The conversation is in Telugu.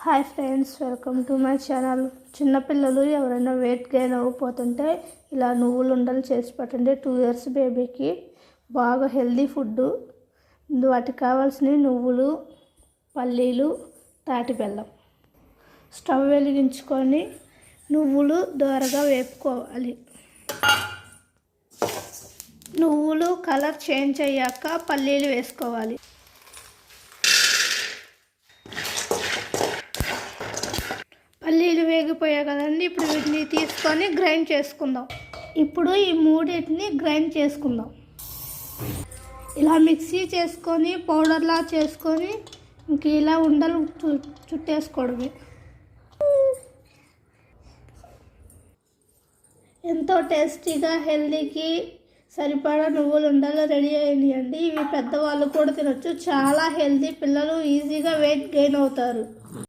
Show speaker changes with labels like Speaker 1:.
Speaker 1: Hi friends, welcome to my channel. చిన్నపిల్లలు ఎవరైనా వెయిట్ గెయిన్ అవ్వకపోతుంటే ఇలా నువ్వులు ఉండలు చేసి పెట్టండి. 2 years బేబీకి బాగా హెల్దీ ఫుడ్. వాటికి కావాల్సినవి నువ్వులు, పల్లీలు, తాటి బెల్లం. స్టవ్ వెలిగించుకొని నువ్వులు దోరగా వేపుకోవాలి. నువ్వులు కలర్ చేంజ్ అయ్యాక పల్లీలు వేసుకోవాలి. పల్లీలు వేగిపోయాయి కదండి, ఇప్పుడు వీటిని తీసుకొని గ్రైండ్ చేసుకుందాం. ఇప్పుడు ఈ మూడింటిని గ్రైండ్ చేసుకుందాం. ఇలా మిక్సీ చేసుకొని పౌడర్లా చేసుకొని ఇంక ఇలా ఉండలు చుట్టేసుకోవడమే. ఎంతో టేస్టీగా హెల్దీకి సరిపడా నువ్వులు ఉండలు రెడీ అయ్యాయండి. ఇవి పెద్దవాళ్ళు కూడా తినొచ్చు. చాలా హెల్దీ, పిల్లలు ఈజీగా వెయిట్ గెయిన్ అవుతారు.